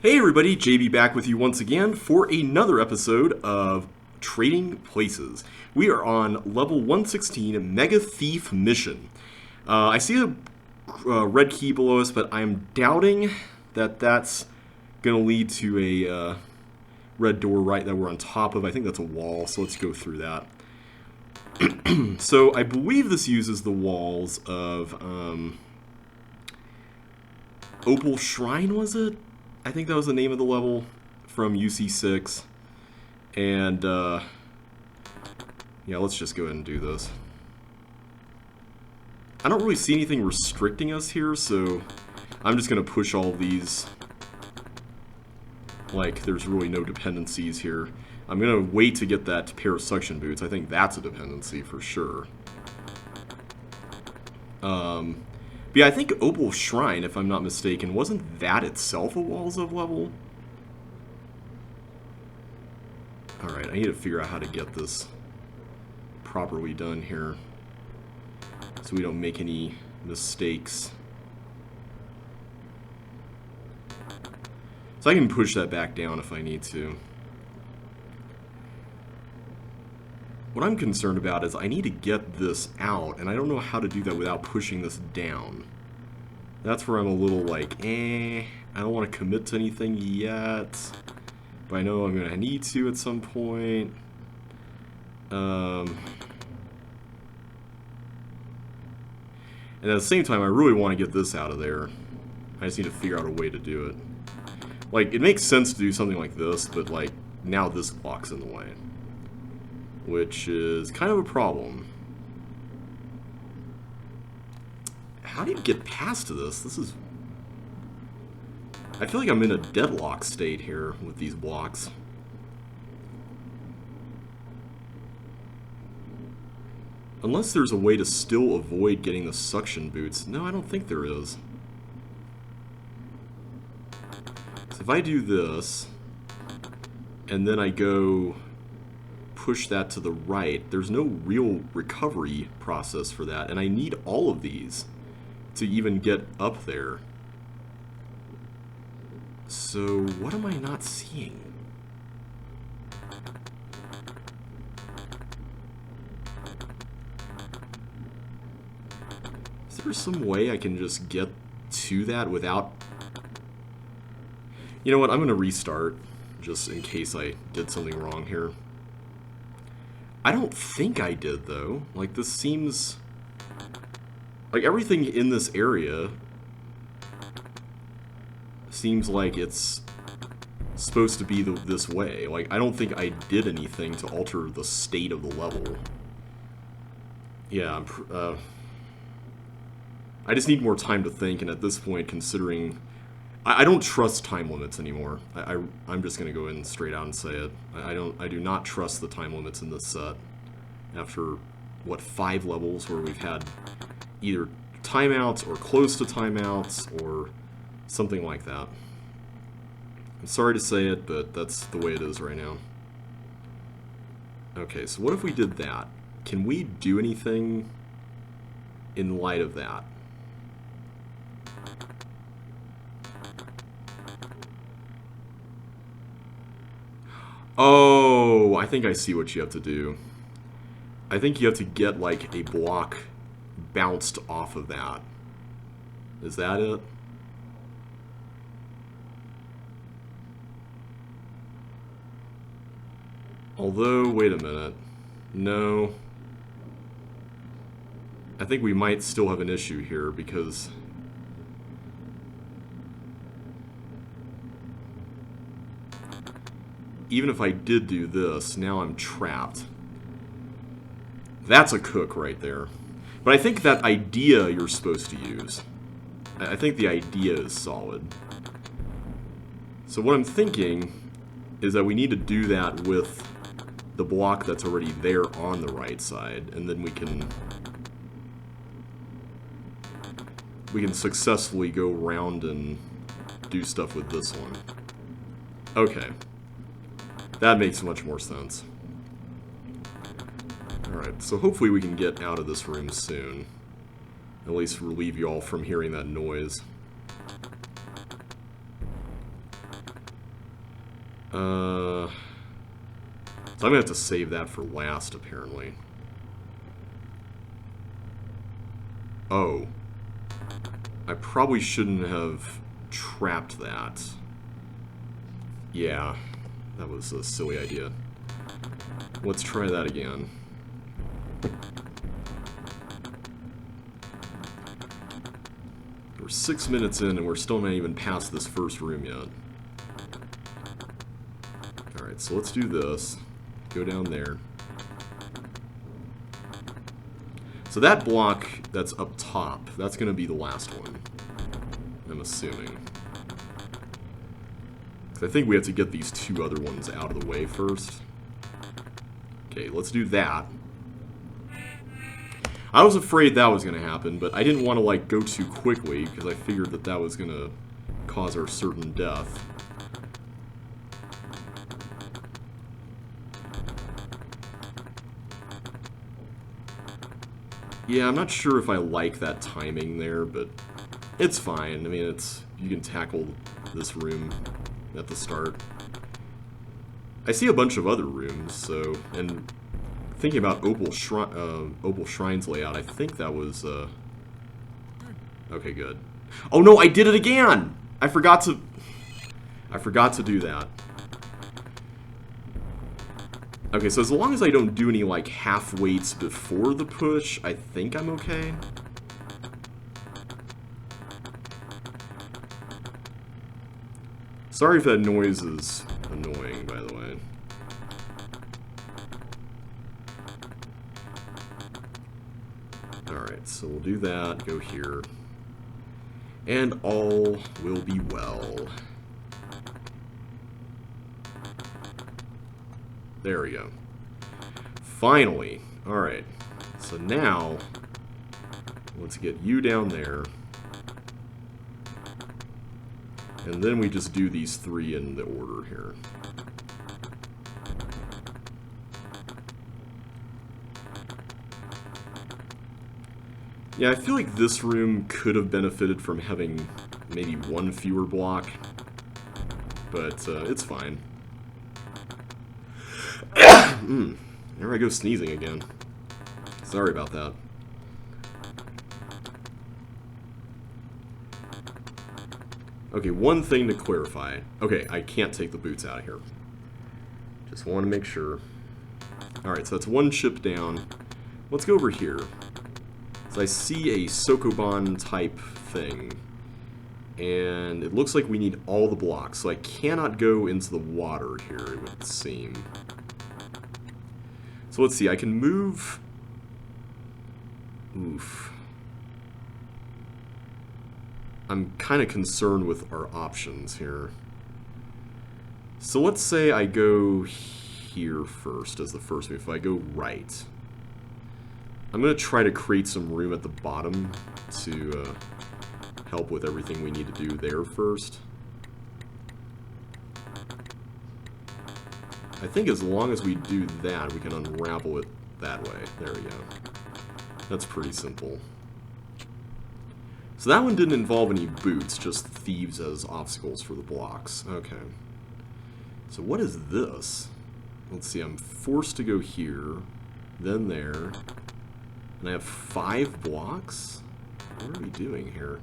Hey everybody, JB back with you once again for another episode of Trading Places. We are on level 116 Mega Thief Mission. I see a red key below us, but I'm doubting that that's going to lead to a red door right that we're on top of. I think that's a wall, so let's go through that. So I believe this uses the walls of Opal Shrine, was it? I think that was the name of the level from UC6. And, yeah, let's just go ahead and do this. I don't really see anything restricting us here, so I'm just going to push all of these. Like, there's really no dependencies here. I'm going to wait to get that pair of suction boots. I think that's a dependency for sure. But yeah, I think Opal Shrine, if I'm not mistaken, wasn't that itself a Walls of level? Alright, I need to figure out how to get this properly done here, so we don't make any mistakes. So I can push that back down if I need to. What I'm concerned about is I need to get this out, and I don't know how to do that without pushing this down. That's where I'm a little like, I don't want to commit to anything yet, but I know I'm going to need to at some point. And at the same time, I really want to get this out of there. I just need to figure out a way to do it. Like, it makes sense to do something like this, but like, now this block's in the way, which is kind of a problem. How do you get past this? This is... I feel like I'm in a deadlock state here with these blocks. Unless there's a way to still avoid getting the suction boots. No, I don't think there is. So if I do this, and then I go push that to the right, there's no real recovery process for that, and I need all of these to even get up there. So what am I not seeing? Is there some way I can just get to that without... You know what, I'm going to restart, just in case I did something wrong here. I don't think I did, though. Like, this seems... Like, everything in this area seems like it's supposed to be this way. Like, I don't think I did anything to alter the state of the level. Yeah, I just need more time to think, and at this point, considering... I don't trust time limits anymore. I'm just going to go in straight out and say it. I do not trust the time limits in this set. After, what, 5 levels where we've had either timeouts or close to timeouts or something like that. I'm sorry to say it, but that's the way it is right now. Okay, so what if we did that? Can we do anything in light of that? Oh, I think I see what you have to do. I think you have to get, like, a block bounced off of that. Is that it? Although, wait a minute. No. I think we might still have an issue here, because... even if I did do this, now I'm trapped. That's a cook right there. But I think that idea you're supposed to use. I think the idea is solid. So what I'm thinking is that we need to do that with the block that's already there on the right side, and then we can successfully go around and do stuff with this one. Okay. That makes much more sense. Alright, so hopefully we can get out of this room soon. At least relieve you all from hearing that noise. So I'm gonna have to save that for last, apparently. Oh. I probably shouldn't have trapped that. Yeah, that was a silly idea. Let's try that again. We're 6 minutes in and we're still not even past this first room yet. Alright, so let's do this. Go down there. So that block that's up top, that's going to be the last one, I'm assuming. I think we have to get these two other ones out of the way first. Okay, let's do that. I was afraid that was going to happen, but I didn't want to, like, go too quickly, because I figured that that was going to cause our certain death. Yeah, I'm not sure if I like that timing there, but it's fine. I mean, it's you can tackle this room at the start. I see a bunch of other rooms, so, and thinking about Opal Shrine's layout, I think that was, okay, good. Oh no, I did it again! I forgot to do that. Okay, so as long as I don't do any, like, half weights before the push, I think I'm okay. Sorry if that noise is annoying, by the way. Alright, so we'll do that, go here. And all will be well. There we go. Finally. Alright. So now, let's get you down there. And then we just do these three in the order here. Yeah, I feel like this room could have benefited from having maybe one fewer block. But it's fine. There I go sneezing again. Sorry about that. Okay, one thing to clarify. Okay, I can't take the boots out of here. Just want to make sure. Alright, so that's one chip down. Let's go over here. So I see a Sokoban type thing. And it looks like we need all the blocks. So I cannot go into the water here, it would seem. So let's see, I can move... Oof. I'm kind of concerned with our options here. So let's say I go here first as the first move. If I go right, I'm going to try to create some room at the bottom to help with everything we need to do there first. I think as long as we do that, we can unravel it that way. There we go. That's pretty simple. So that one didn't involve any boots, just thieves as obstacles for the blocks. Okay. So what is this? Let's see, I'm forced to go here, then there, and I have 5 blocks? What are we doing here?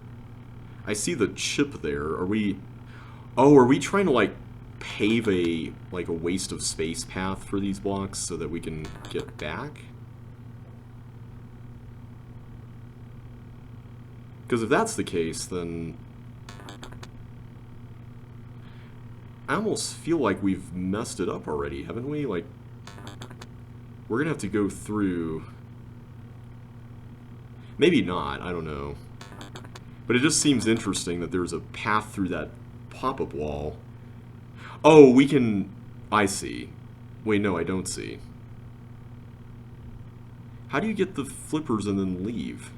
I see the chip there. Are we... Oh, are we trying to, like, pave a waste of space path for these blocks so that we can get back? Because if that's the case, then I almost feel like we've messed it up already, haven't we? Like, we're gonna have to go through... Maybe not, I don't know. But it just seems interesting that there's a path through that pop-up wall. Oh, we can... I see. Wait, no, I don't see. How do you get the flippers and then leave?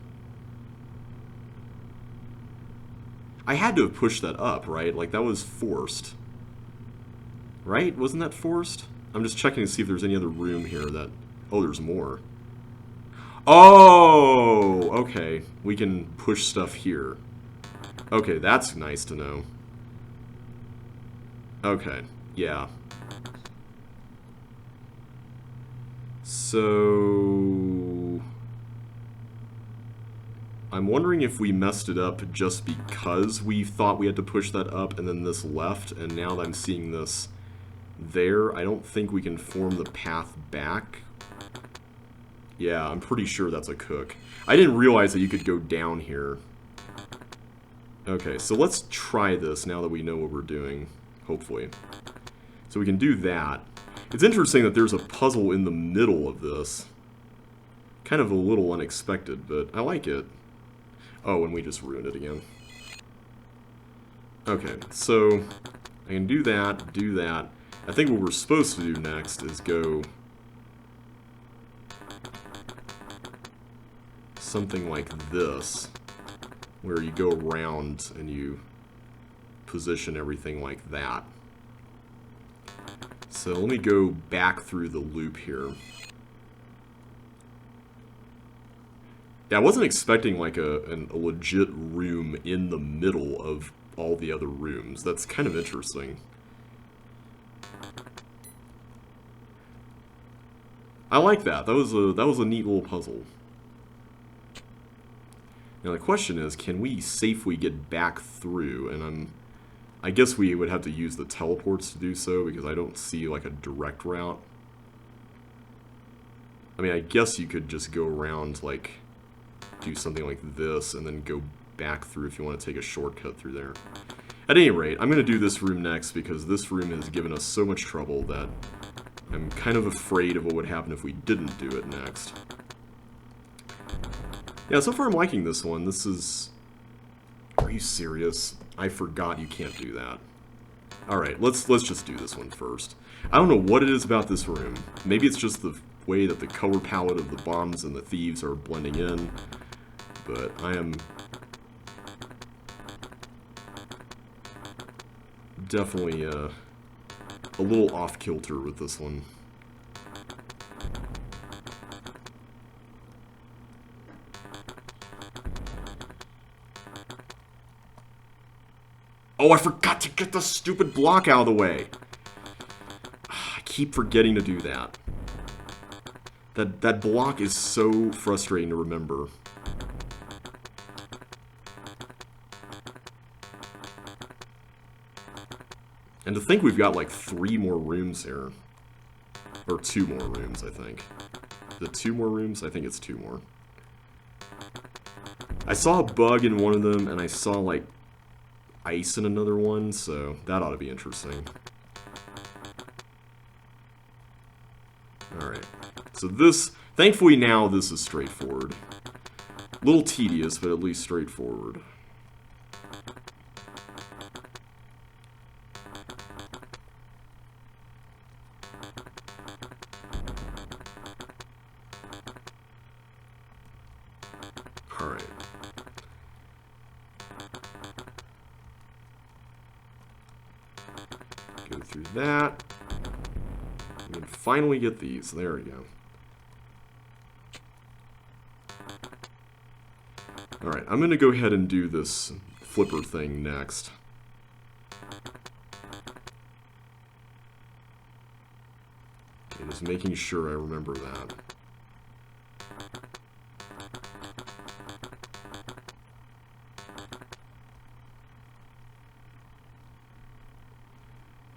I had to have pushed that up, right? Like, that was forced. Right? Wasn't that forced? I'm just checking to see if there's any other room here that... Oh, there's more. Oh! Okay. We can push stuff here. Okay, that's nice to know. Okay. Yeah. So I'm wondering if we messed it up just because we thought we had to push that up and then this left, and now that I'm seeing this there, I don't think we can form the path back. Yeah, I'm pretty sure that's a cook. I didn't realize that you could go down here. Okay, so let's try this now that we know what we're doing, hopefully. So we can do that. It's interesting that there's a puzzle in the middle of this. Kind of a little unexpected, but I like it. Oh, and we just ruined it again. Okay, so I can do that, do that. I think what we're supposed to do next is go something like this, where you go around and you position everything like that. So let me go back through the loop here. Yeah, I wasn't expecting like a legit room in the middle of all the other rooms. That's kind of interesting. I like that. That was a neat little puzzle. Now the question is, can we safely get back through? And I guess we would have to use the teleports to do so, because I don't see like a direct route. I mean, I guess you could just go around, like, do something like this, and then go back through if you want to take a shortcut through there. At any rate, I'm going to do this room next, because this room has given us so much trouble that I'm kind of afraid of what would happen if we didn't do it next. Yeah, so far I'm liking this one. This is... Are you serious? I forgot you can't do that. Alright, let's just do this one first. I don't know what it is about this room. Maybe it's just the way that the color palette of the bombs and the thieves are blending in. But I am definitely a little off-kilter with this one. Oh, I forgot to get the stupid block out of the way. I keep forgetting to do that. That block is so frustrating to remember. And to think we've got like 3 more rooms here. Or 2 more rooms, I think. The 2 more rooms? I think it's 2 more. I saw a bug in one of them, and I saw like ice in another one, so that ought to be interesting. Alright. So this, thankfully now this is straightforward. A little tedious, but at least straightforward. Alright. Go through that. And finally get these. There we go. Alright, I'm going to go ahead and do this flipper thing next. Okay, just making sure I remember that.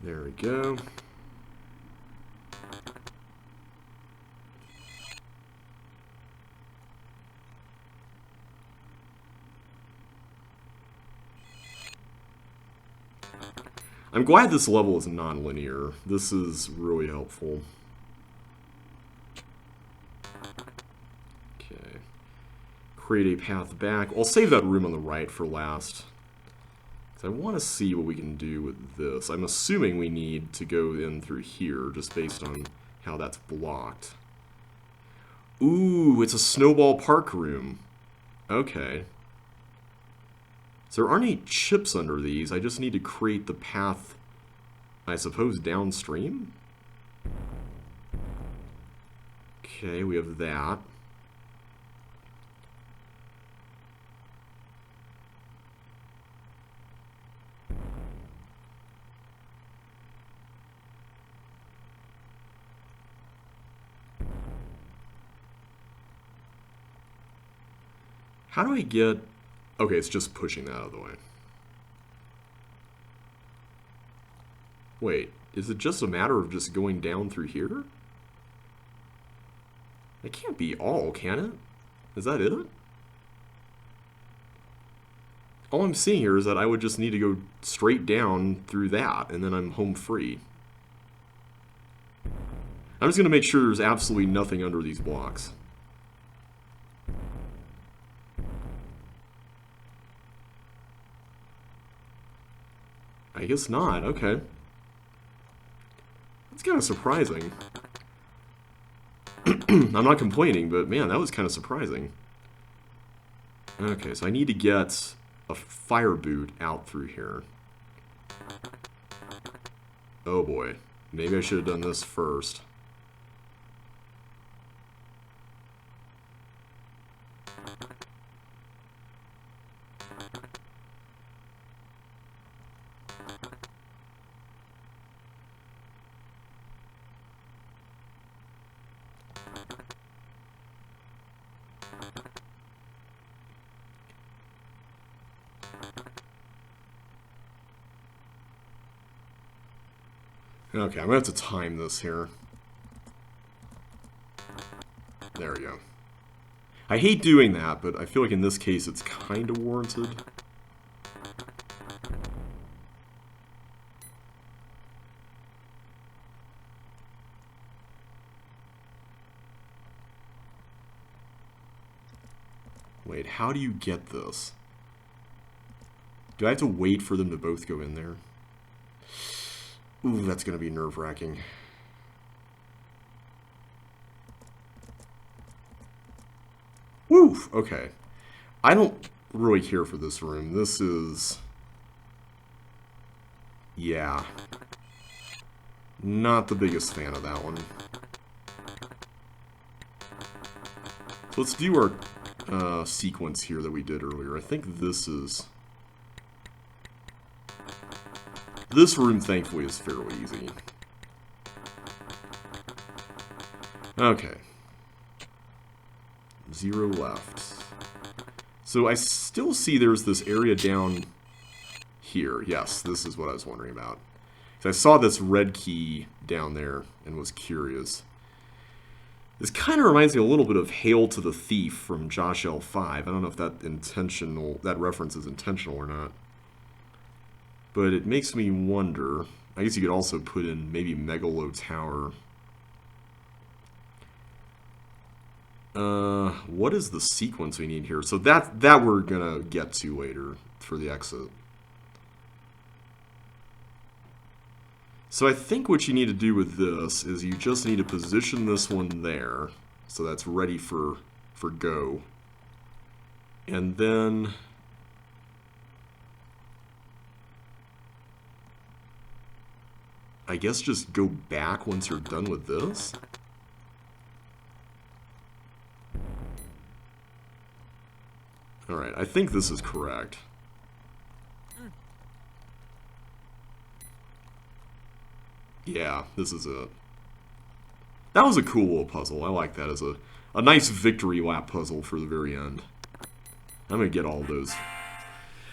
There we go. I'm glad this level is non-linear. This is really helpful. Okay. Create a path back. I'll save that room on the right for last. I want to see what we can do with this. I'm assuming we need to go in through here, just based on how that's blocked. Ooh, it's a snowball park room. Okay. So there aren't any chips under these. I just need to create the path, I suppose, downstream? Okay, we have that. How do I get... Okay, it's just pushing that out of the way. Wait, is it just a matter of just going down through here? It can't be all, can it? Is that it? All I'm seeing here is that I would just need to go straight down through that, and then I'm home free. I'm just going to make sure there's absolutely nothing under these blocks. I guess not, okay. That's kind of surprising. I'm not complaining, but man, that was kind of surprising. Okay, so I need to get a fire boot out through here. Oh boy, maybe I should have done this first. Okay, I'm going to have to time this here. There we go. I hate doing that, but I feel like in this case it's kind of warranted. Wait, how do you get this? Do I have to wait for them to both go in there? Ooh, that's going to be nerve-wracking. Woo! Okay. I don't really care for this room. This is... yeah. Not the biggest fan of that one. So let's do our sequence here that we did earlier. I think this is... this room, thankfully, is fairly easy. Okay. 0 left. So I still see there's this area down here. Yes, this is what I was wondering about. So I saw this red key down there and was curious. This kind of reminds me a little bit of Hail to the Thief from Josh L5. I don't know if that reference is intentional or not. But it makes me wonder. I guess you could also put in maybe Megalo Tower. What is the sequence we need here? So that we're gonna get to later for the exit. So I think what you need to do with this is you just need to position this one there, so that's ready for go. And then I guess just go back once you're done with this. Alright, I think this is correct. Yeah, this is it. That was a cool little puzzle. I like that as a nice victory lap puzzle for the very end. I'm gonna get all those.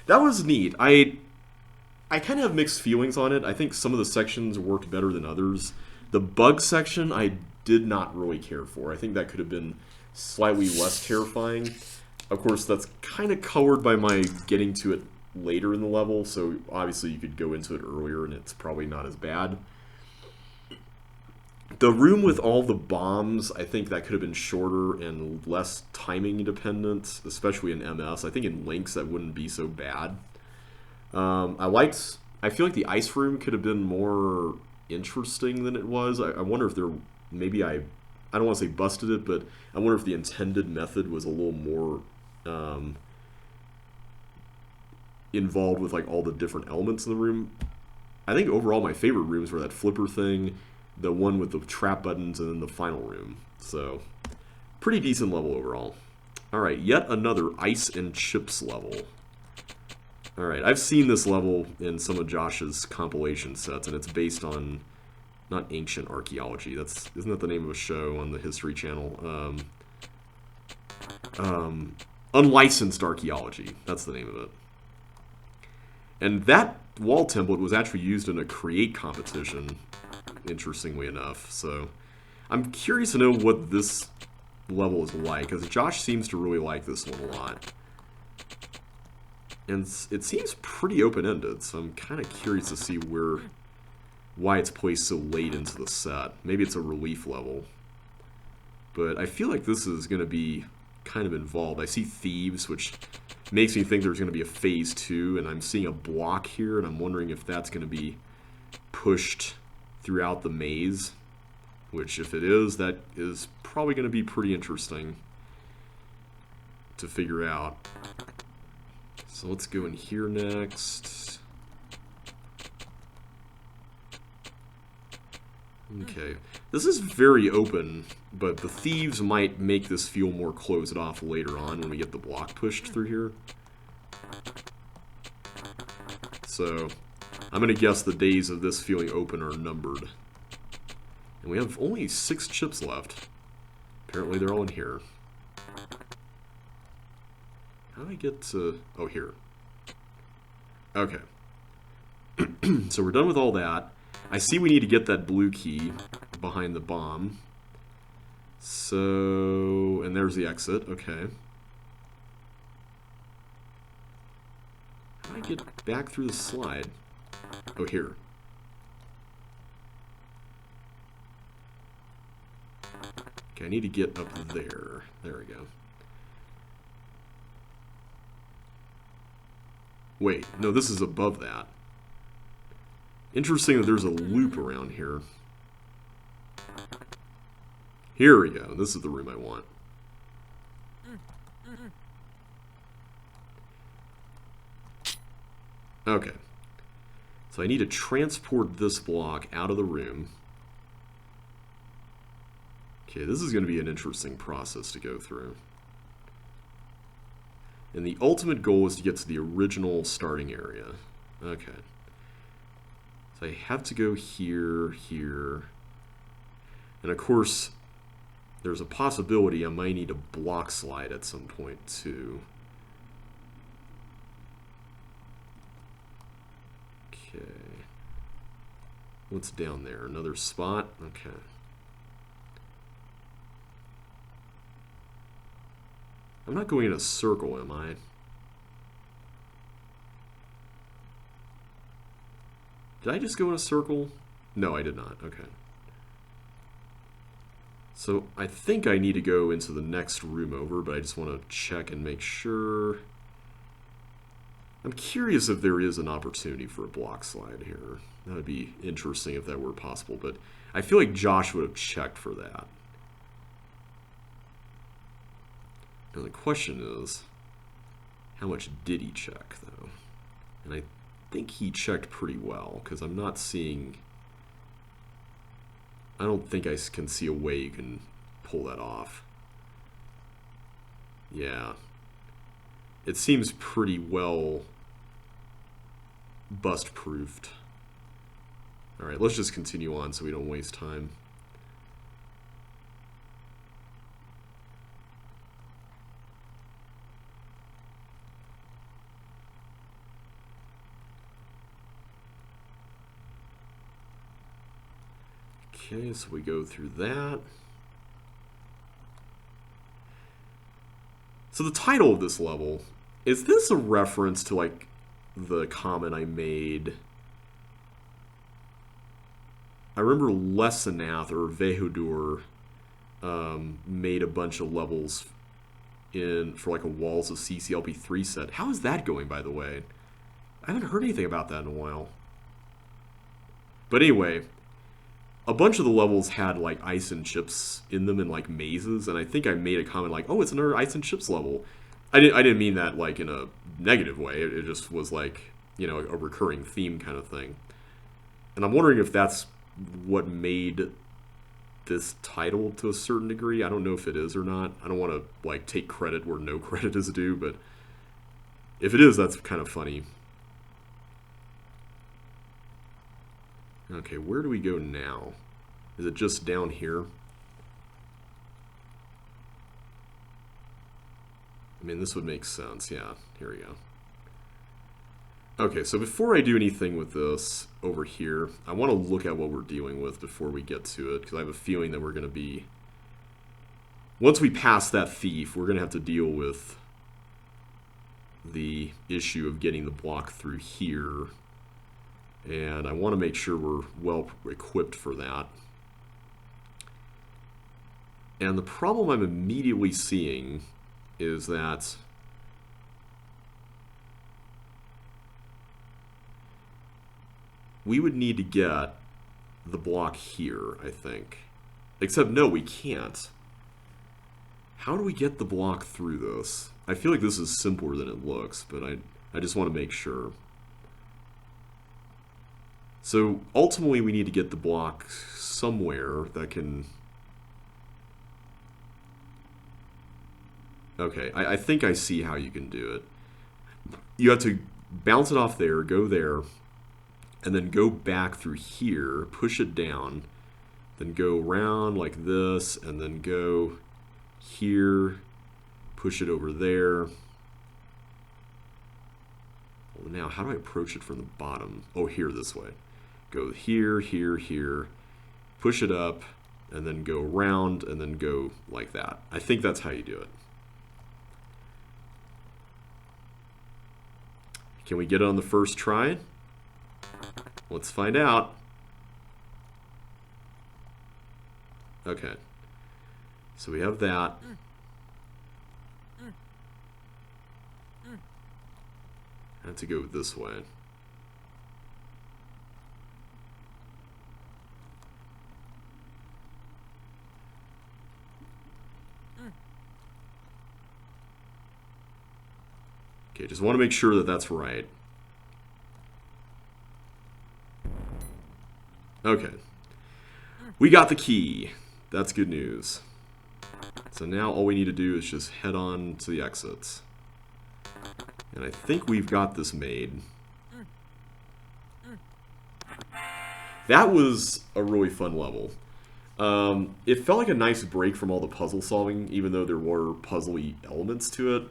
That was neat. I kind of have mixed feelings on it. I think some of the sections worked better than others. The bug section I did not really care for. I think that could have been slightly less terrifying. Of course, that's kind of colored by my getting to it later in the level, so obviously you could go into it earlier and it's probably not as bad. The room with all the bombs, I think that could have been shorter and less timing dependent, especially in MS. I think in Lynx that wouldn't be so bad. I feel like the ice room could have been more interesting than it was. I wonder if there, maybe I don't want to say busted it, but I wonder if the intended method was a little more involved with like all the different elements in the room. I think overall my favorite rooms were that flipper thing, the one with the trap buttons, and then the final room. So, pretty decent level overall. Alright, yet another ice and chips level. Alright, I've seen this level in some of Josh's compilation sets, and it's based on, not ancient archaeology, isn't that the name of a show on the History Channel? Unlicensed archaeology. That's the name of it. And that wall template was actually used in a create competition, interestingly enough. So I'm curious to know what this level is like, because Josh seems to really like this one a lot. And it seems pretty open-ended, so I'm kind of curious to see why it's placed so late into the set. Maybe it's a relief level. But I feel like this is going to be kind of involved. I see thieves, which makes me think there's going to be a phase 2, and I'm seeing a block here, and I'm wondering if that's going to be pushed throughout the maze, which if it is, that is probably going to be pretty interesting to figure out. So let's go in here next. Okay, this is very open, but the thieves might make this feel more closed off later on when we get the block pushed through here. So I'm going to guess the days of this feeling open are numbered. And we have only 6 chips left. Apparently they're all in here. How do I get to... oh, here. Okay. So we're done with all that. I see we need to get that blue key behind the bomb. So... and there's the exit. Okay. How do I get back through the slide? Oh, here. Okay, I need to get up there. There we go. Wait, no, this is above that. Interesting that there's a loop around here. Here we go. This is the room I want. Okay. So I need to transport this block out of the room. Okay, this is going to be an interesting process to go through. And the ultimate goal is to get to the original starting area. Okay. So I have to go here, here. And of course, there's a possibility I might need a block slide at some point too. Okay. What's down there? Another spot? Okay. I'm not going in a circle, am I? Did I just go in a circle? No, I did not. Okay. So I think I need to go into the next room over, but I just want to check and make sure. I'm curious if there is an opportunity for a block slide here. That would be interesting if that were possible, but I feel like Josh would have checked for that. Now the question is, how much did he check, though? And I think he checked pretty well, because I'm not seeing... I don't think I can see a way you can pull that off. Yeah. It seems pretty well bust-proofed. Alright, let's just continue on so we don't waste time. Okay, so we go through that. So the title of this level, is this a reference to like the comment I made? I remember Lesanath or Vehudur made a bunch of levels for like a Walls of CCLP3 set. How is that going, by the way? I haven't heard anything about that in a while. But anyway, a bunch of the levels had like ice and chips in them in like mazes, and I think I made a comment like, "Oh, it's another ice and chips level." I didn't mean that like in a negative way. It just was like, you know, a recurring theme kind of thing. And I'm wondering if that's what made this title to a certain degree. I don't know if it is or not. I don't want to like take credit where no credit is due, but if it is, that's kind of funny. Okay, where do we go now? Is it just down here? I mean, this would make sense. Yeah, here we go. Okay, so before I do anything with this over here, I want to look at what we're dealing with before we get to it, because I have a feeling that we're going to be... Once we pass that thief, we're going to have to deal with the issue of getting the block through here. And I want to make sure we're well equipped for that. And the problem I'm immediately seeing is that we would need to get the block here, I think. Except, no, we can't. How do we get the block through this? I feel like this is simpler than it looks, but I just want to make sure. So, ultimately, we need to get the block somewhere that can... Okay, I think I see how you can do it. You have to bounce it off there, go there, and then go back through here, push it down, then go around like this, and then go here, push it over there. Well, now, how do I approach it from the bottom? Oh, here, this way. Go here, here, here, push it up, and then go around, and then go like that. I think that's how you do it. Can we get it on the first try? Let's find out. Okay. So we have that. I have to go this way. Okay, just want to make sure that that's right. Okay. We got the key. That's good news. So now all we need to do is just head on to the exits. And I think we've got this made. That was a really fun level. It felt like a nice break from all the puzzle solving, even though there were puzzly elements to it.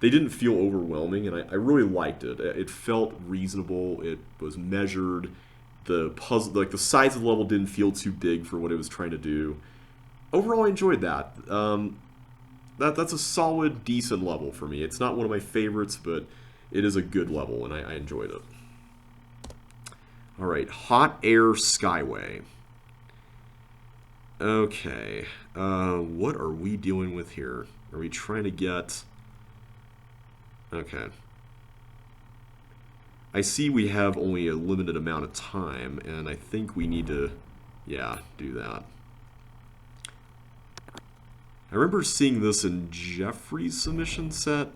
They didn't feel overwhelming, and I really liked it. It felt reasonable. It was measured. The puzzle, like the size of the level, didn't feel too big for what it was trying to do. Overall, I enjoyed that. That's a solid, decent level for me. It's not one of my favorites, but it is a good level, and I enjoyed it. All right, Hot Air Skyway. Okay, what are we dealing with here? Are we trying to get... Okay. I see we have only a limited amount of time, and I think we need to, yeah, do that. I remember seeing this in Jeffrey's submission set.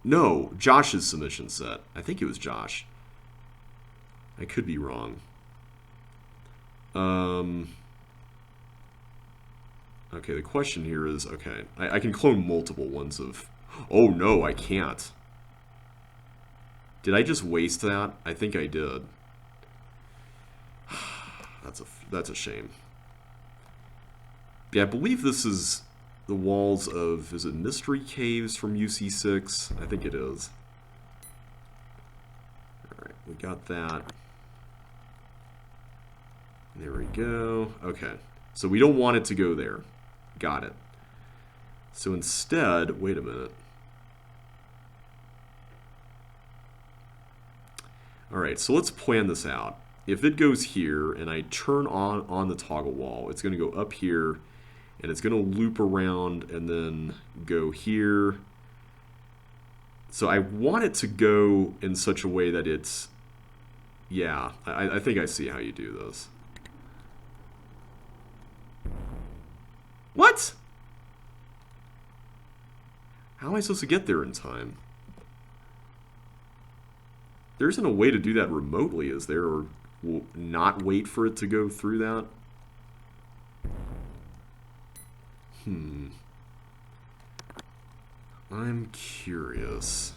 No, Josh's submission set. I think it was Josh. I could be wrong. Okay, the question here is, okay, I can clone multiple ones of... Oh no, I can't. Did I just waste that? I think I did. That's a shame. Yeah, I believe this is the walls of, is it Mystery Caves from UC6? I think it is. Alright, we got that. There we go. Okay, so we don't want it to go there. Got it. So instead, wait a minute. Alright, so let's plan this out. If it goes here, and I turn on the toggle wall, it's going to go up here, and it's going to loop around, and then go here. So I want it to go in such a way that it's... Yeah, I think I see how you do this. What? How am I supposed to get there in time? There isn't a way to do that remotely, is there? Or will not wait for it to go through that? I'm curious.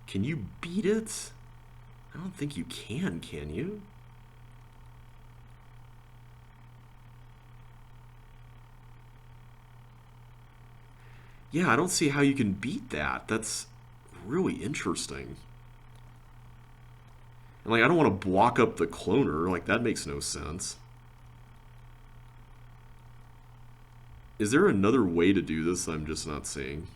Can you beat it? I don't think you can you? Yeah, I don't see how you can beat that. That's really interesting. And, like, I don't want to block up the cloner. Like, that makes no sense. Is there another way to do this I'm just not seeing?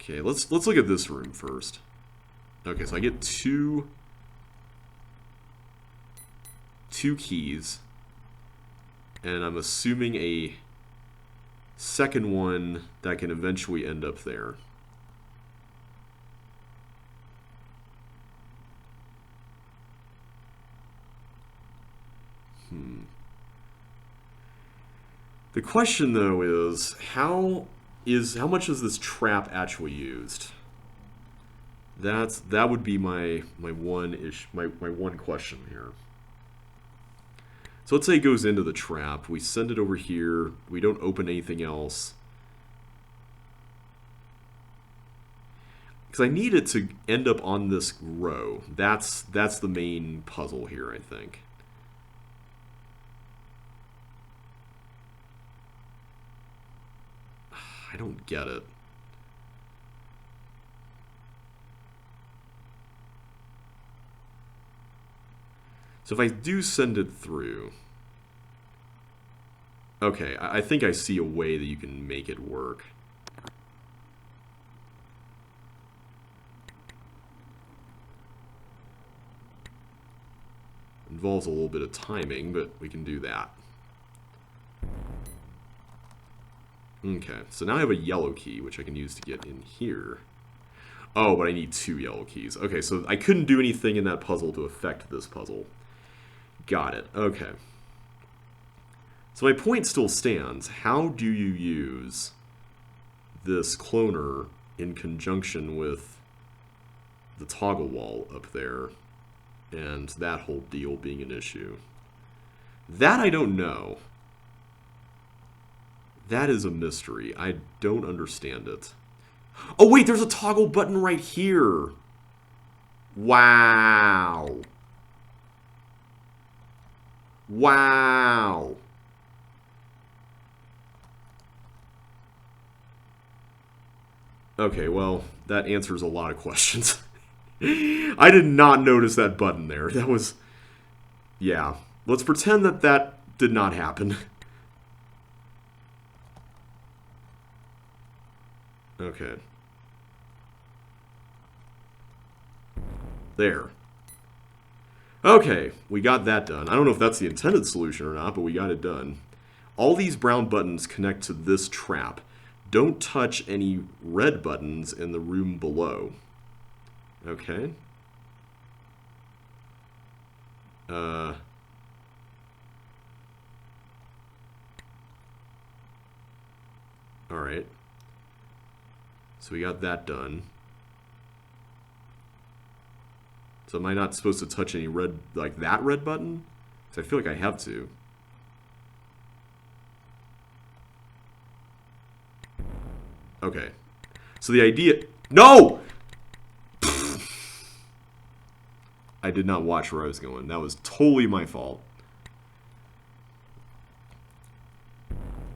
Okay, let's look at this room first. Okay, so I get two keys, and I'm assuming a second one that can eventually end up there. The question though is how much is this trap actually used? That would be my one question here. So let's say it goes into the trap. We send it over here. We don't open anything else. Because I need it to end up on this row. That's the main puzzle here, I think. I don't get it. So if I do send it through... Okay, I think I see a way that you can make it work. Involves a little bit of timing, but we can do that. Okay, so now I have a yellow key, which I can use to get in here. Oh, but I need 2 yellow keys. Okay, so I couldn't do anything in that puzzle to affect this puzzle. Got it. Okay. So my point still stands. How do you use this cloner in conjunction with the toggle wall up there and that whole deal being an issue? That I don't know. That is a mystery. I don't understand it. Oh, wait, there's a toggle button right here. Wow. Wow. Okay, well, that answers a lot of questions. I did not notice that button there. That was... Yeah. Let's pretend that that did not happen. Okay. There. Okay, we got that done. I don't know if that's the intended solution or not, but we got it done. All these brown buttons connect to this trap. Don't touch any red buttons in the room below. Okay. Alright. So we got that done. So am I not supposed to touch any red, like that red button? Because I feel like I have to. Okay. So the idea... No! I did not watch where I was going. That was totally my fault.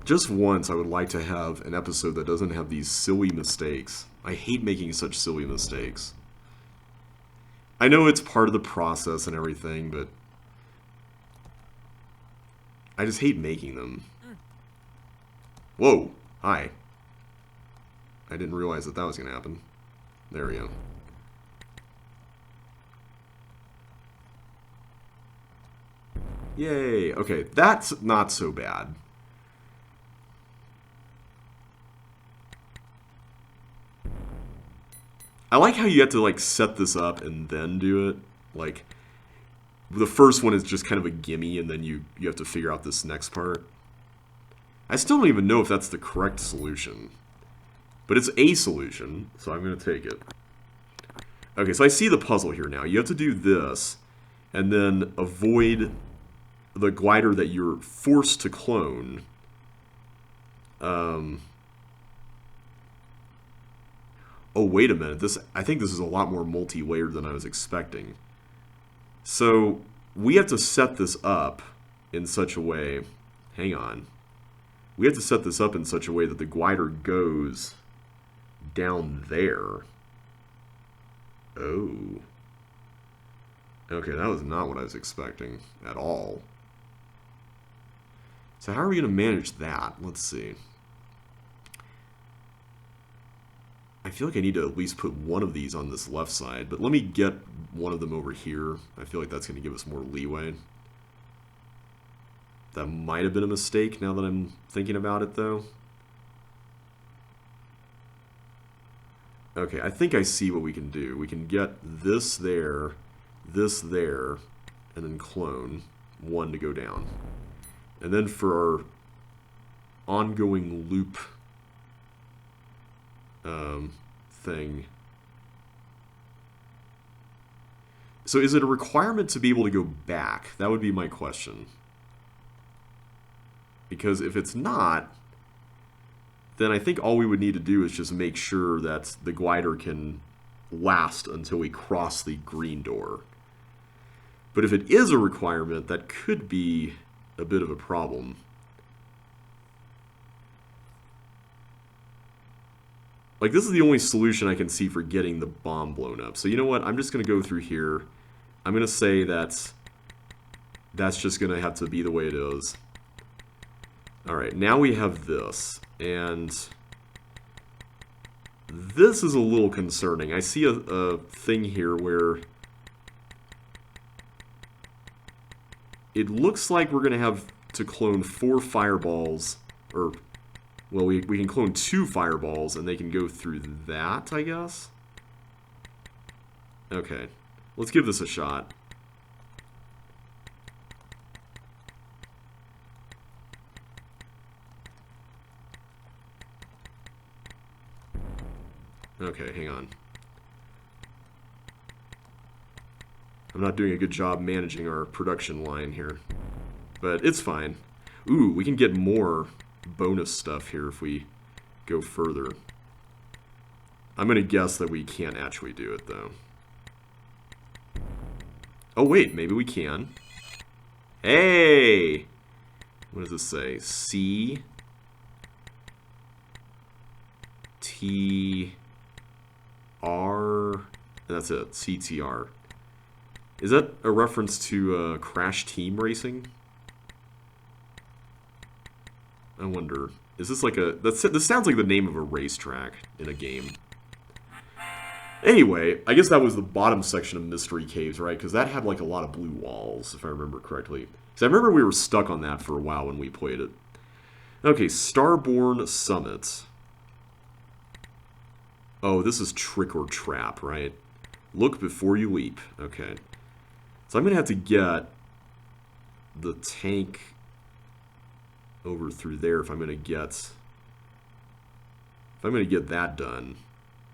Just once, I would like to have an episode that doesn't have these silly mistakes. I hate making such silly mistakes. I know it's part of the process and everything, but I just hate making them. Whoa! Hi. I didn't realize that that was going to happen. There we go. Yay! Okay, that's not so bad. I like how you have to, like, set this up and then do it. Like, the first one is just kind of a gimme, and then you have to figure out this next part. I still don't even know if that's the correct solution. But it's a solution, so I'm going to take it. Okay, so I see the puzzle here now. You have to do this, and then avoid the glider that you're forced to clone. Oh, wait a minute. I think this is a lot more multi-layered than I was expecting. So we have to set this up in such a way. Hang on. We have to set this up in such a way that the glider goes down there. Oh. Okay, that was not what I was expecting at all. So how are we going to manage that? Let's see. I feel like I need to at least put one of these on this left side, but let me get one of them over here. I feel like that's going to give us more leeway. That might have been a mistake now that I'm thinking about it, though. Okay, I think I see what we can do. We can get this there, and then clone one to go down. And then for our ongoing loop thing. So is it a requirement to be able to go back? That would be my question. Because if it's not, then I think all we would need to do is just make sure that the glider can last until we cross the green door. But if it is a requirement, that could be a bit of a problem. Like, this is the only solution I can see for getting the bomb blown up. So you know what? I'm just going to go through here. I'm going to say that's just going to have to be the way it is. Alright, now we have this. And this is a little concerning. I see a thing here where it looks like we're going to have to clone 4 fireballs, or, well, we can clone 2 fireballs, and they can go through that, I guess? Okay, let's give this a shot. Okay, hang on. I'm not doing a good job managing our production line here, but it's fine. Ooh, we can get more bonus stuff here if we go further. I'm going to guess that we can't actually do it, though. Oh, wait, maybe we can. Hey! What does this say? C T R. That's it. CTR. Is that a reference to Crash Team Racing? I wonder. Is this like a... This sounds like the name of a racetrack in a game. Anyway, I guess that was the bottom section of Mystery Caves, right? Because that had like a lot of blue walls, if I remember correctly. Because I remember we were stuck on that for a while when we played it. Okay, Starborn Summit. Oh, this is Trick or Trap, right? Look before you leap. Okay. So I'm going to have to get the tank over through there if I'm going to get that done.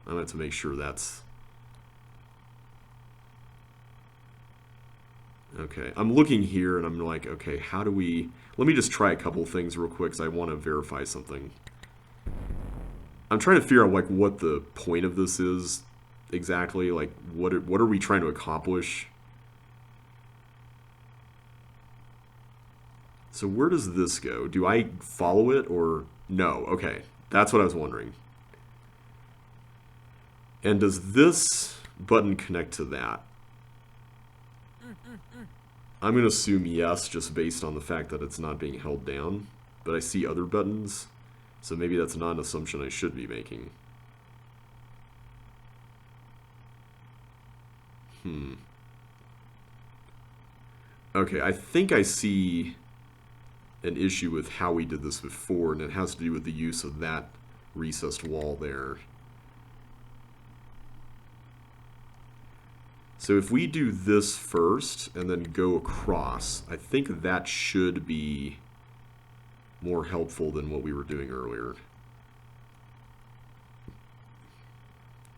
I'm going to have to make sure that's... Okay, I'm looking here and I'm like, okay, how do we... Let me just try a couple things real quick because I want to verify something. I'm trying to figure out like what the point of this is exactly. Like, what are we trying to accomplish? So where does this go? Do I follow it or no? Okay, that's what I was wondering. And does this button connect to that? I'm going to assume yes, just based on the fact that it's not being held down. But I see other buttons, so maybe that's not an assumption I should be making. Okay, I think I see an issue with how we did this before, and it has to do with the use of that recessed wall there. So if we do this first and then go across, I think that should be more helpful than what we were doing earlier.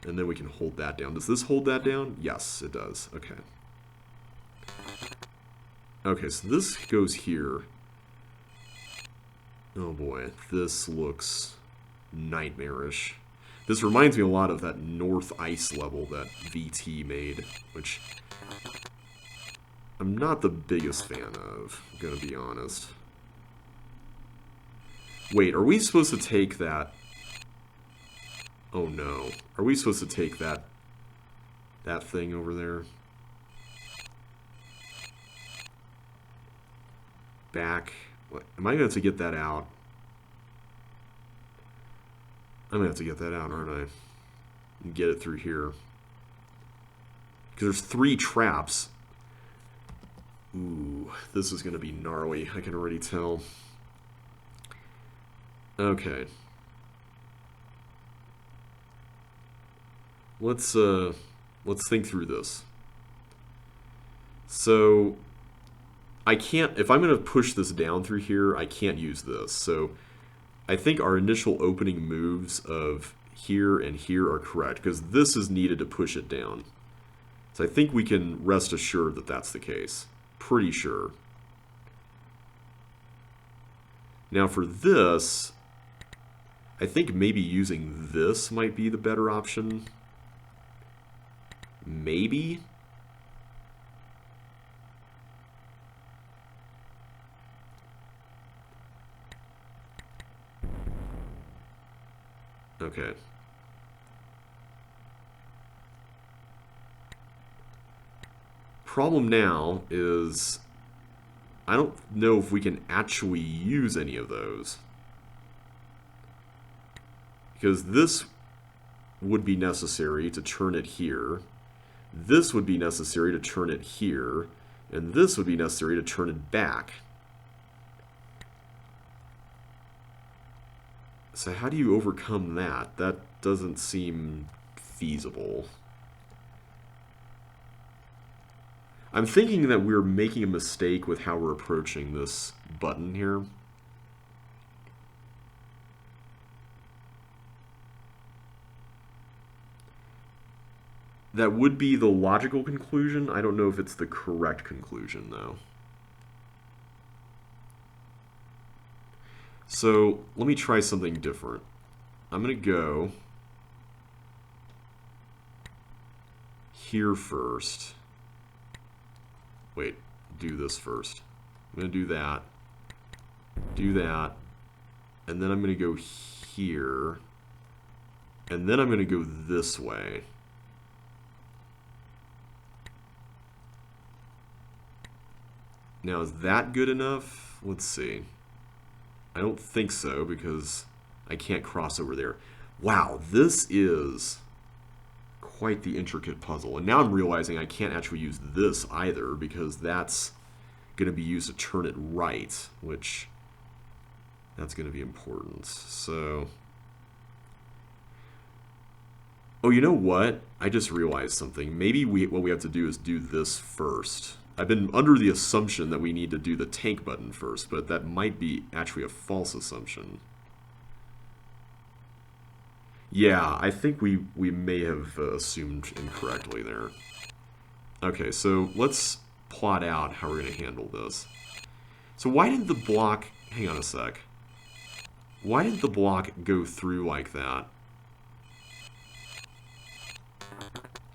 And then we can hold that down. Does this hold that down? Yes, it does. Okay. Okay, so this goes here. Oh boy, this looks nightmarish. This reminds me a lot of that North Ice level that VT made, which I'm not the biggest fan of, I'm gonna be honest. Wait, are we supposed to take that? Oh no. Are we supposed to take that thing over there? Back. What? Am I going to have to get that out? I'm going to have to get that out, aren't I? And get it through here. Because there's 3 traps. Ooh, this is going to be gnarly. I can already tell. Okay. Let's think through this. So I can't, if I'm going to push this down through here, I can't use this. So I think our initial opening moves of here and here are correct, because this is needed to push it down. So I think we can rest assured that that's the case. Pretty sure. Now for this, I think maybe using this might be the better option. Maybe? Okay. Problem now is I don't know if we can actually use any of those. Because this would be necessary to turn it here. This would be necessary to turn it here. And this would be necessary to turn it back. So how do you overcome that? That doesn't seem feasible. I'm thinking that we're making a mistake with how we're approaching this button here. That would be the logical conclusion. I don't know if it's the correct conclusion, though. So let me try something different. I'm going to go here first. Wait, do this first. I'm going to do that, and then I'm going to go here, and then I'm going to go this way. Now, is that good enough? Let's see. I don't think so, because I can't cross over there. Wow, this is quite the intricate puzzle. And now I'm realizing I can't actually use this either, because that's going to be used to turn it right, which that's going to be important. So, oh, you know what? I just realized something. Maybe what we have to do is do this first. I've been under the assumption that we need to do the tank button first, but that might be actually a false assumption. Yeah, I think we may have assumed incorrectly there. Okay, so let's plot out how we're going to handle this. So why did the block... Hang on a sec. Why did the block go through like that?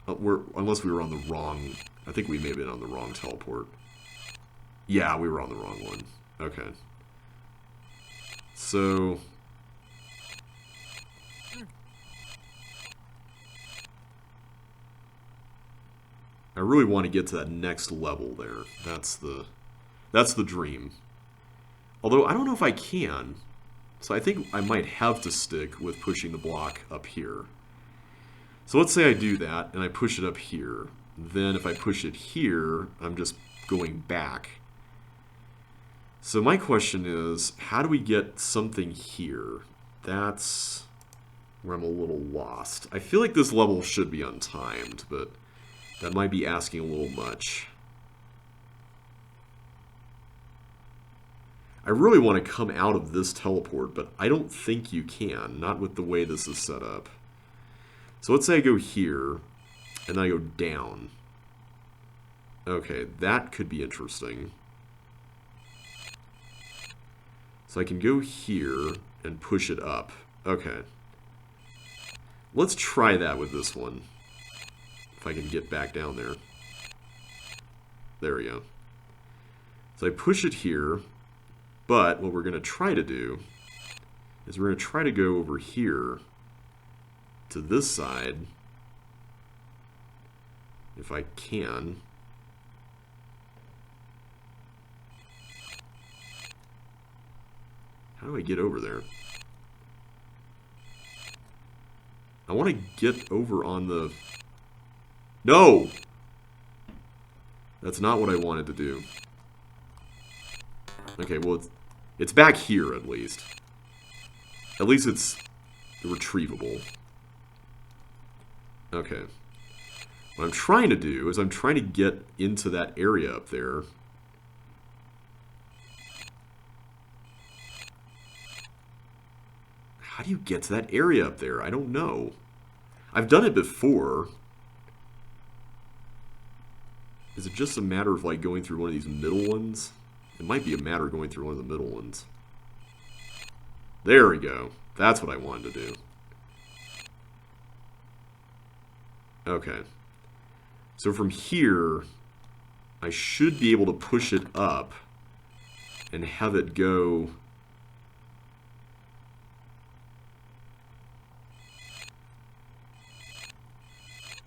Unless we were on the wrong... I think we may have been on the wrong teleport. Yeah, we were on the wrong one. Okay. So... I really want to get to that next level there. That's the dream. Although, I don't know if I can. So I think I might have to stick with pushing the block up here. So let's say I do that, and I push it up here. Then if I push it here, I'm just going back. So my question is, how do we get something here? That's where I'm a little lost. I feel like this level should be untimed, but that might be asking a little much. I really want to come out of this teleport, but I don't think you can, not with the way this is set up. So let's say I go here, and then I go down. Okay, that could be interesting. So I can go here and push it up. Okay. Let's try that with this one. If I can get back down there. There we go. So I push it here, but what we're going to try to do is we're going to try to go over here to this side, if I can. How do I get over there? I want to get over on the... No! That's not what I wanted to do. Okay, well, it's back here, at least. At least it's retrievable. Okay. What I'm trying to do is I'm trying to get into that area up there. How do you get to that area up there? I don't know. I've done it before. Is it just a matter of, like, going through one of these middle ones? It might be a matter of going through one of the middle ones. There we go. That's what I wanted to do. Okay. So from here, I should be able to push it up and have it go...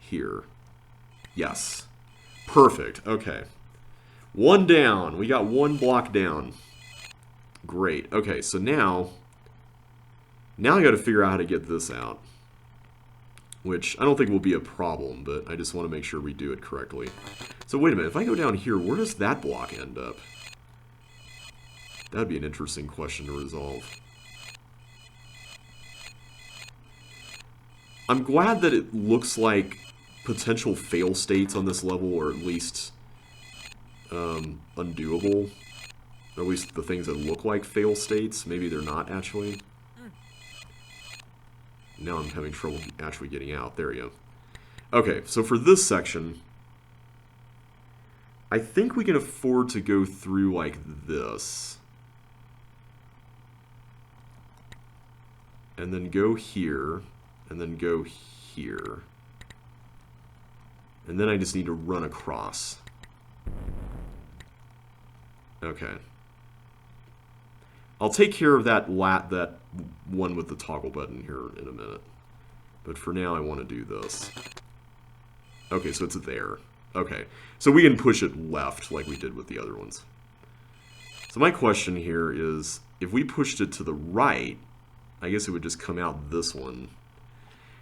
here. Yes. Perfect. Okay. One down. We got one block down. Great. Okay, so now I got to figure out how to get this out. Which I don't think will be a problem, but I just want to make sure we do it correctly. So wait a minute. If I go down here, where does that block end up? That'd be an interesting question to resolve. I'm glad that it looks like potential fail states on this level are at least undoable. Or at least the things that look like fail states. Maybe they're not actually. Now I'm having trouble actually getting out. There we go. Okay, so for this section, I think we can afford to go through like this. And then go here. And then go here. And then I just need to run across. Okay. I'll take care of that one with the toggle button here in a minute. But for now, I want to do this. Okay, so it's there. Okay, so we can push it left like we did with the other ones. So my question here is, if we pushed it to the right, I guess it would just come out this one.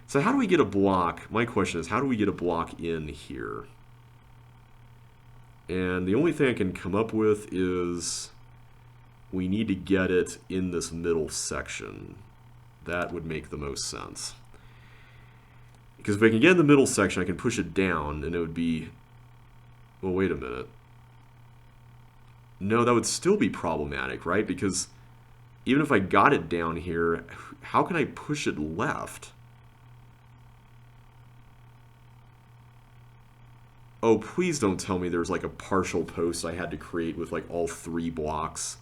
So how do we get a block? My question is, how do we get a block in here? And the only thing I can come up with is we need to get it in this middle section. That would make the most sense. Because if I can get in the middle section, I can push it down, and it would be... Well, wait a minute. No, that would still be problematic, right? Because even if I got it down here, how can I push it left? Oh, please don't tell me there's like a partial post I had to create with like all 3 blocks.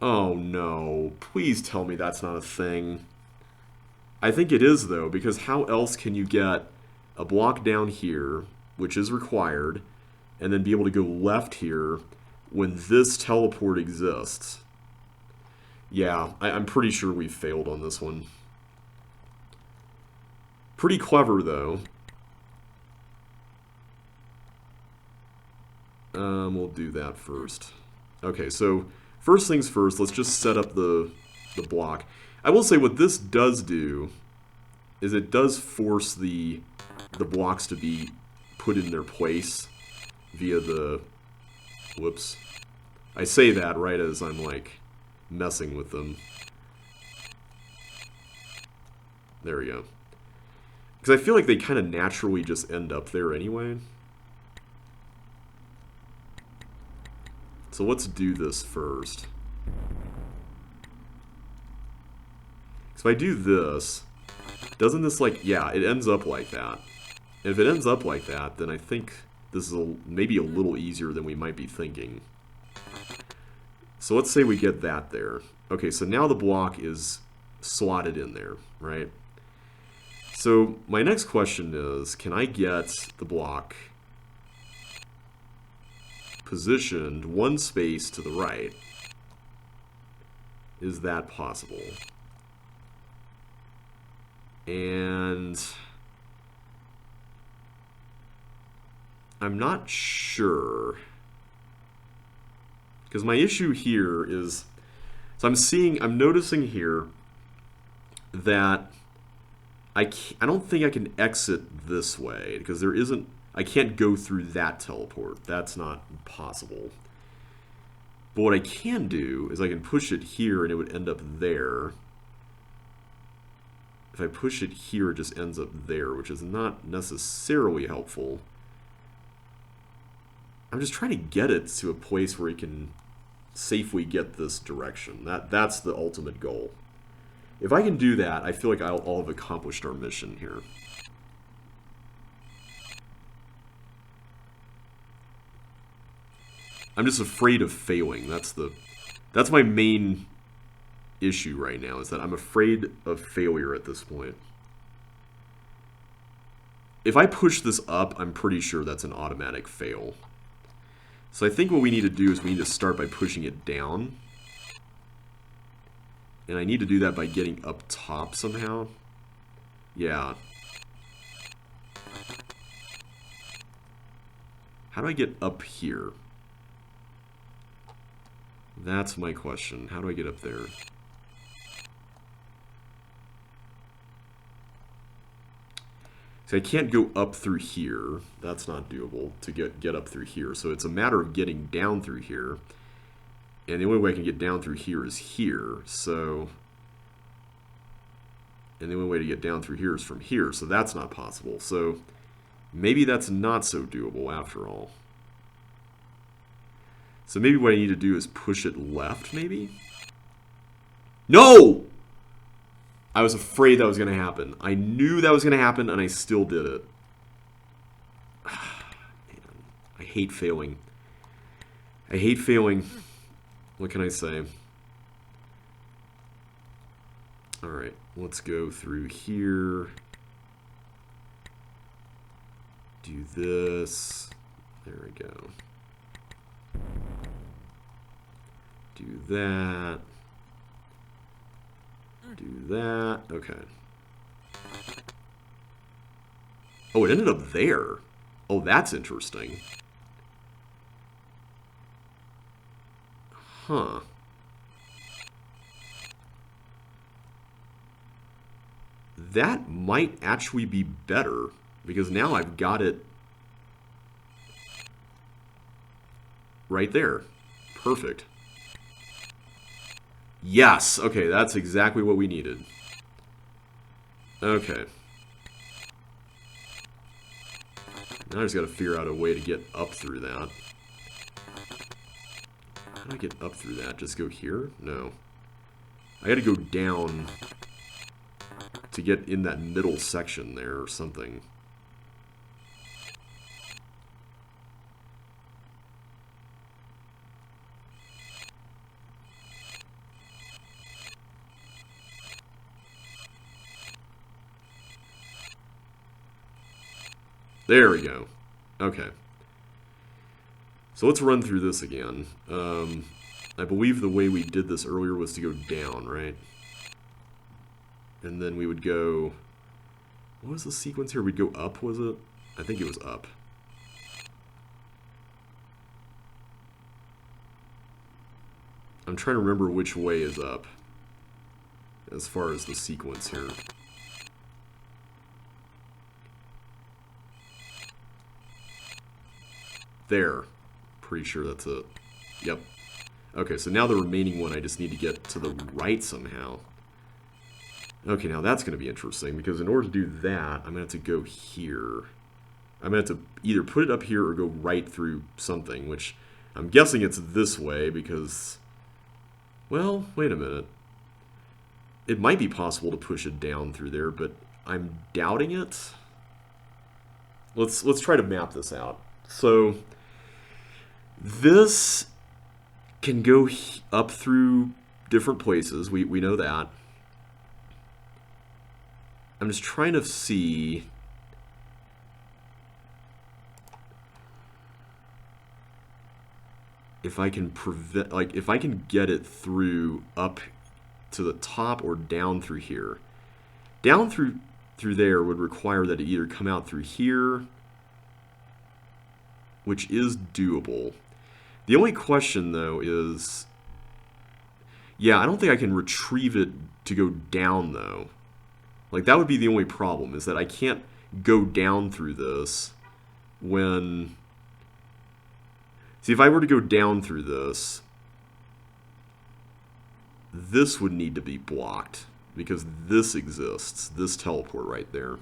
Oh no, please tell me that's not a thing. I think it is though, because how else can you get a block down here, which is required, and then be able to go left here when this teleport exists? Yeah, I'm pretty sure we've failed on this one. Pretty clever though. We'll do that first. Okay, so first things first, let's just set up the block. I will say what this does do is it does force the blocks to be put in their place via the... Whoops. I say that right as I'm like messing with them. There we go. Because I feel like they kind of naturally just end up there anyway. So let's do this first. So if I do this, doesn't this like, yeah, it ends up like that. And if it ends up like that, then I think this is maybe a little easier than we might be thinking. So let's say we get that there. Okay, so now the block is slotted in there, right? So my next question is, can I get the block positioned one space to the right Is that possible? And I'm not sure. Because my issue here is, so I'm noticing here that I don't think I can exit this way because I can't go through that teleport. That's not possible. But what I can do is I can push it here and it would end up there. If I push it here, it just ends up there, which is not necessarily helpful. I'm just trying to get it to a place where it can safely get this direction. That's the ultimate goal. If I can do that, I feel like I'll have accomplished our mission here. I'm just afraid of failing. That's my main issue right now, is that I'm afraid of failure at this point. If I push this up, I'm pretty sure that's an automatic fail. So I think what we need to do is we need to start by pushing it down. And I need to do that by getting up top somehow. Yeah. How do I get up here? That's my question. How do I get up there? So I can't go up through here. That's not doable to get up through here. So it's a matter of getting down through here. And the only way I can get down through here is here. So, and the only way to get down through here is from here. So that's not possible. So maybe that's not so doable after all. So maybe what I need to do is push it left, maybe? No! I was afraid that was going to happen. I knew that was going to happen, and I still did it. Man, I hate failing. I hate failing. What can I say? Alright, let's go through here. Do this. There we go. Do that. Do that. Okay. Oh, it ended up there. Oh, that's interesting. Huh. That might actually be better, because now I've got it right there. Perfect. Yes! Okay, that's exactly what we needed. Okay. Now I just gotta figure out a way to get up through that. How do I get up through that? Just go here? No. I gotta go down to get in that middle section there or something. There we go. Okay. So let's run through this again. I believe the way we did this earlier was to go down, right? And then we would go... What was the sequence here? We'd go up, was it? I think it was up. I'm trying to remember which way is up as far as the sequence here. There. Pretty sure that's it. Yep. Okay, so now the remaining one I just need to get to the right somehow. Okay, now that's going to be interesting, because in order to do that, I'm going to have to go here. I'm going to have to either put it up here or go right through something, which I'm guessing it's this way, because... Well, wait a minute. It might be possible to push it down through there, but I'm doubting it. Let's try to map this out. So... This can go up through different places. We know that. I'm just trying to see if I can prevent, like, if I can get it through up to the top or down through here. Down through there would require that it either come out through here, which is doable. The only question, though, is... Yeah, I don't think I can retrieve it to go down, though. Like, that would be the only problem, is that I can't go down through this when... See, if I were to go down through this, this would need to be blocked, because this exists, this teleport right there.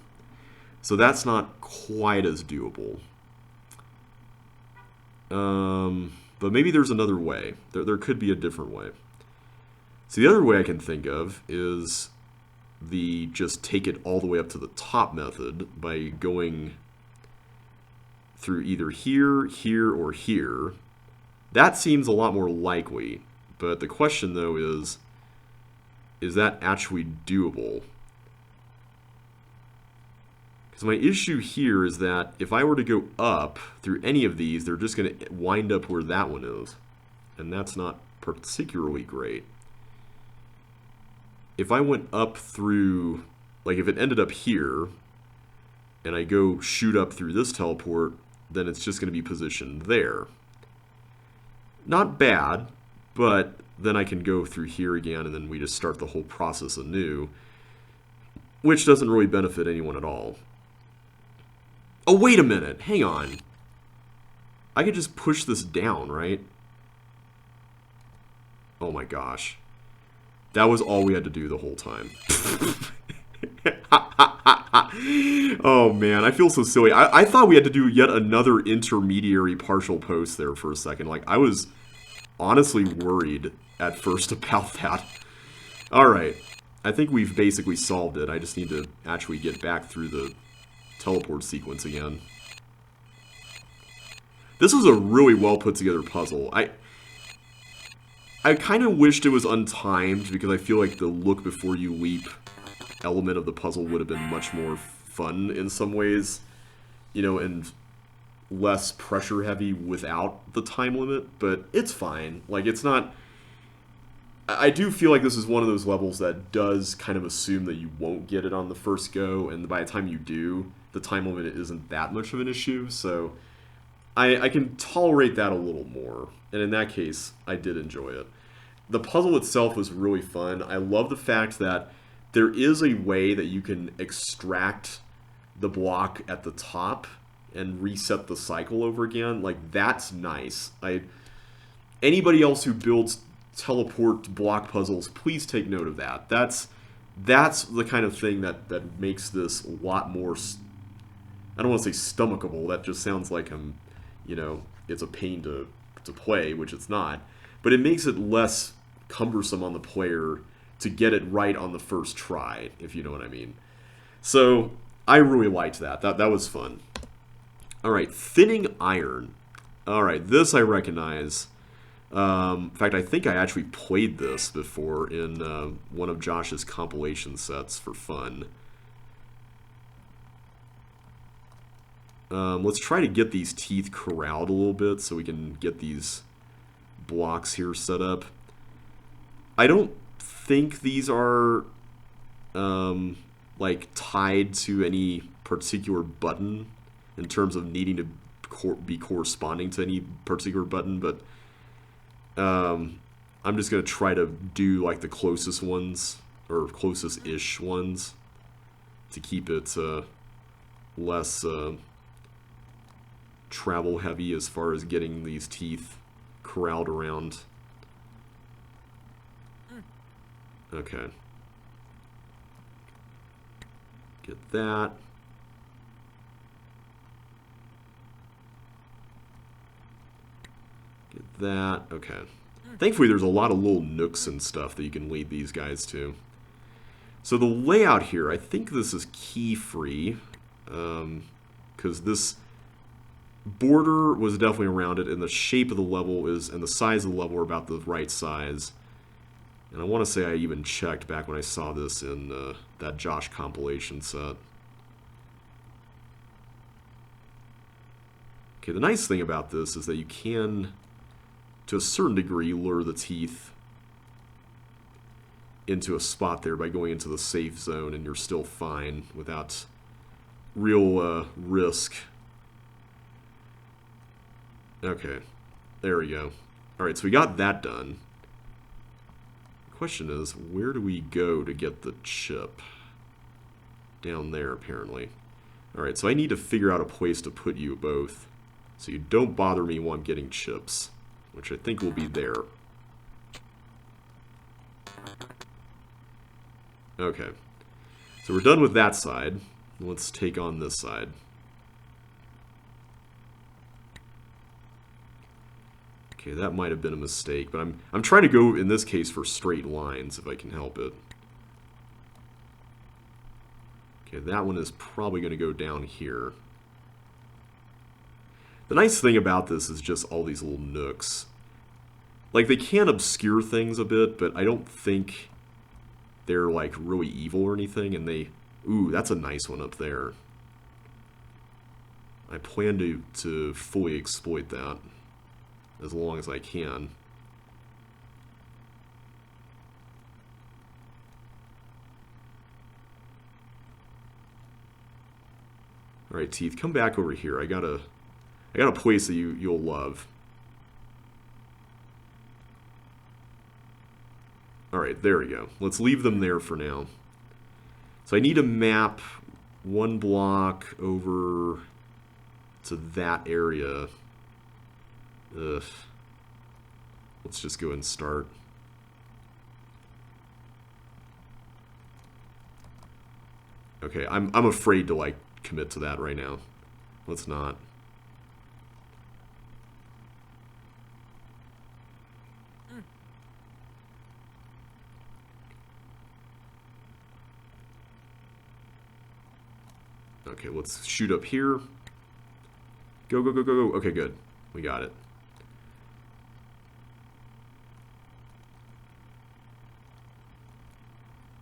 So that's not quite as doable. But maybe there's another way. There could be a different way. So the other way I can think of is the just take it all the way up to the top method by going through either here, here, or here. That seems a lot more likely. But the question, though, is that actually doable? Because my issue here is that if I were to go up through any of these, they're just going to wind up where that one is. And that's not particularly great. If I went up through, like if it ended up here, and I go shoot up through this teleport, then it's just going to be positioned there. Not bad, but then I can go through here again, and then we just start the whole process anew, which doesn't really benefit anyone at all. Oh, wait a minute. Hang on. I could just push this down, right? Oh my gosh. That was all we had to do the whole time. Oh man, I feel so silly. I thought we had to do yet another intermediary partial post there for a second. Like, I was honestly worried at first about that. Alright, I think we've basically solved it. I just need to actually get back through the teleport sequence again. This was a really well put together puzzle. I kind of wished it was untimed, because I feel like the look before you leap element of the puzzle would have been much more fun in some ways, you know, and less pressure heavy without the time limit, but it's fine. Like, it's not... I do feel like this is one of those levels that does kind of assume that you won't get it on the first go, and by the time you do, the time limit isn't that much of an issue, so I can tolerate that a little more, and in that case, I did enjoy it. The puzzle itself was really fun. I love the fact that there is a way that you can extract the block at the top and reset the cycle over again. Like, that's nice. Anybody else who builds teleport block puzzles, please take note of that. That's the kind of thing that makes this a lot more... I don't want to say stomachable. That just sounds like you know, it's a pain to play, which it's not. But it makes it less cumbersome on the player to get it right on the first try, if you know what I mean. So, I really liked that. That was fun. Alright, thinning iron. Alright, this I recognize. In fact, I think I actually played this before in one of Josh's compilation sets for fun. Let's try to get these teeth corralled a little bit so we can get these blocks here set up. I don't think these are like tied to any particular button in terms of needing to be corresponding to any particular button, but I'm just going to try to do like the closest ones, or closest-ish ones, to keep it less travel heavy as far as getting these teeth corralled around. Okay. Get that. Get that. Okay. Thankfully, there's a lot of little nooks and stuff that you can lead these guys to. So the layout here, I think this is key free, because this border was definitely around it, and the shape of the level is, and the size of the level are about the right size. And I want to say I even checked back when I saw this in that Josh compilation set. Okay, the nice thing about this is that you can, to a certain degree, lure the teeth into a spot there by going into the safe zone, and you're still fine without real risk. Okay, there we go. Alright, so we got that done. The question is, where do we go to get the chip? Down there, apparently. Alright, so I need to figure out a place to put you both, so you don't bother me while I'm getting chips, which I think will be there. Okay, so we're done with that side. Let's take on this side. Okay, that might have been a mistake, but I'm trying to go, in this case, for straight lines, if I can help it. Okay, that one is probably going to go down here. The nice thing about this is just all these little nooks. Like, they can obscure things a bit, but I don't think they're, like, really evil or anything, and they... Ooh, that's a nice one up there. I plan to fully exploit that, as long as I can. Alright, Teeth, come back over here. I got a place that you'll love. Alright, there we go. Let's leave them there for now. So I need to map one block over to that area. Ugh. Let's just go ahead and start. Okay, I'm afraid to, like, commit to that right now. Let's not. Okay, let's shoot up here. Go, go, go, go, go. Okay, good. We got it.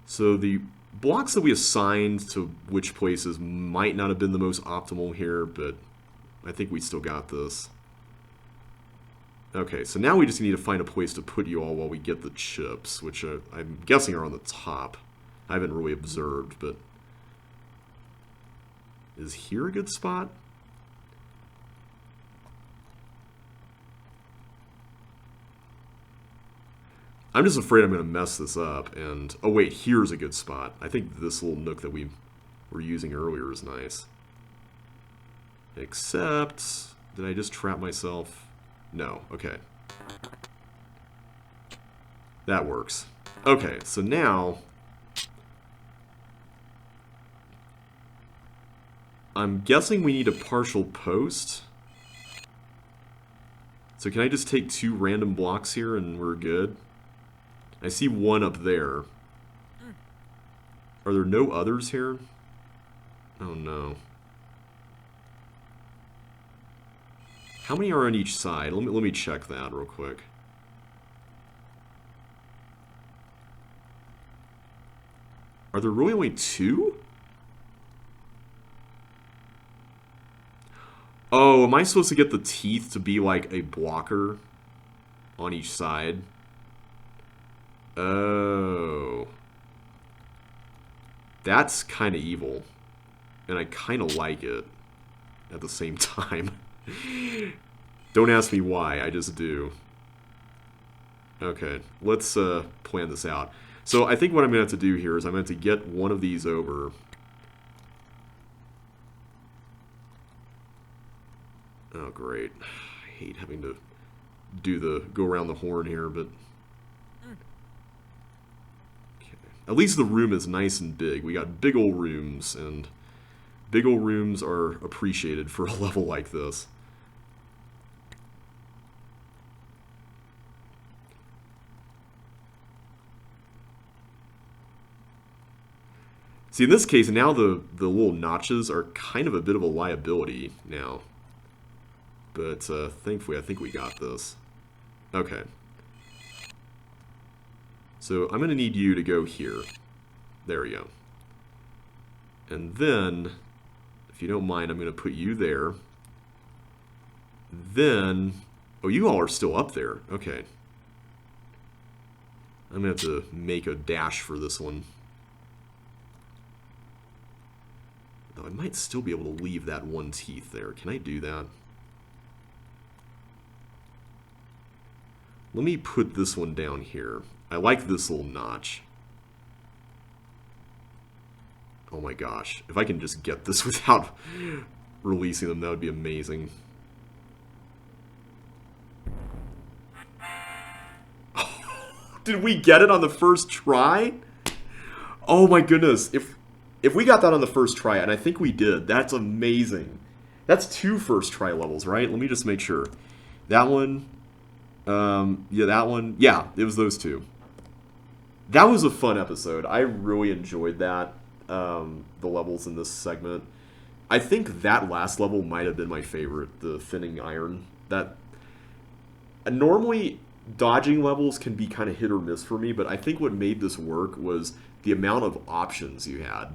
So the blocks that we assigned to which places might not have been the most optimal here, but I think we still got this. Okay, so now we just need to find a place to put you all while we get the chips, which I'm guessing are on the top. I haven't really observed, but... Is here a good spot? I'm just afraid I'm going to mess this up, and... Oh wait, here's a good spot. I think this little nook that we were using earlier is nice. Except... Did I just trap myself? No, okay. That works. Okay, so now... I'm guessing we need a partial post. So can I just take 2 random blocks here and we're good? I see one up there. Are there no others here? Oh no. How many are on each side? Let me check that real quick. Are there really only 2? Oh, am I supposed to get the teeth to be like a blocker on each side? Oh. That's kind of evil. And I kind of like it at the same time. Don't ask me why, I just do. Okay, let's plan this out. So I think what I'm going to have to do here is I'm going to have to get one of these over. Oh, great. I hate having to go around the horn here, but... Okay. At least the room is nice and big. We got big old rooms, and big old rooms are appreciated for a level like this. See, in this case, now the little notches are kind of a bit of a liability now. But thankfully, I think we got this. Okay. So I'm going to need you to go here. There we go. And then, if you don't mind, I'm going to put you there. Then, oh, you all are still up there. Okay. I'm going to have to make a dash for this one. Though I might still be able to leave that one teeth there. Can I do that? Let me put this one down here. I like this little notch. Oh my gosh. If I can just get this without releasing them, that would be amazing. Did we get it on the first try? Oh my goodness. If we got that on the first try, and I think we did, that's amazing. That's 2 first try levels, right? Let me just make sure. That one, yeah, that one. Yeah, it was those 2. That was a fun episode. I really enjoyed that, the levels in this segment. I think that last level might have been my favorite, the thinning iron. That normally dodging levels can be kind of hit or miss for me, but I think what made this work was the amount of options you had.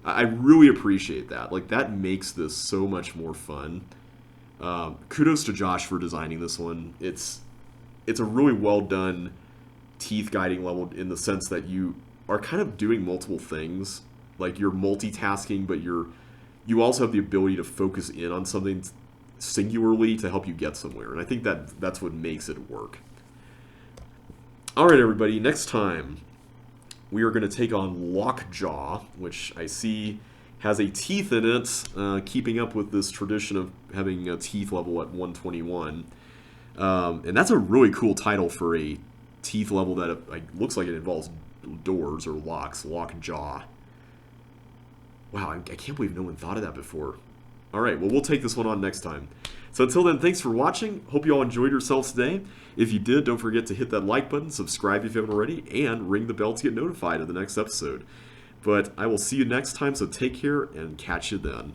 I really appreciate that. Like, that makes this so much more fun. Kudos to Josh for designing this one. It's a really well done teeth guiding level in the sense that you are kind of doing multiple things. Like, you're multitasking, but you also have the ability to focus in on something singularly to help you get somewhere. And I think that's what makes it work. Alright, everybody, next time we are going to take on Lockjaw, which I see has a teeth in it, keeping up with this tradition of having a teeth level at 121. And that's a really cool title for a teeth level that looks like it involves doors or locks. Lockjaw. Wow, I can't believe no one thought of that before. Alright, well, we'll take this one on next time. So until then, thanks for watching. Hope you all enjoyed yourselves today. If you did, don't forget to hit that like button, subscribe if you haven't already, and ring the bell to get notified of the next episode. But I will see you next time, so take care and catch you then.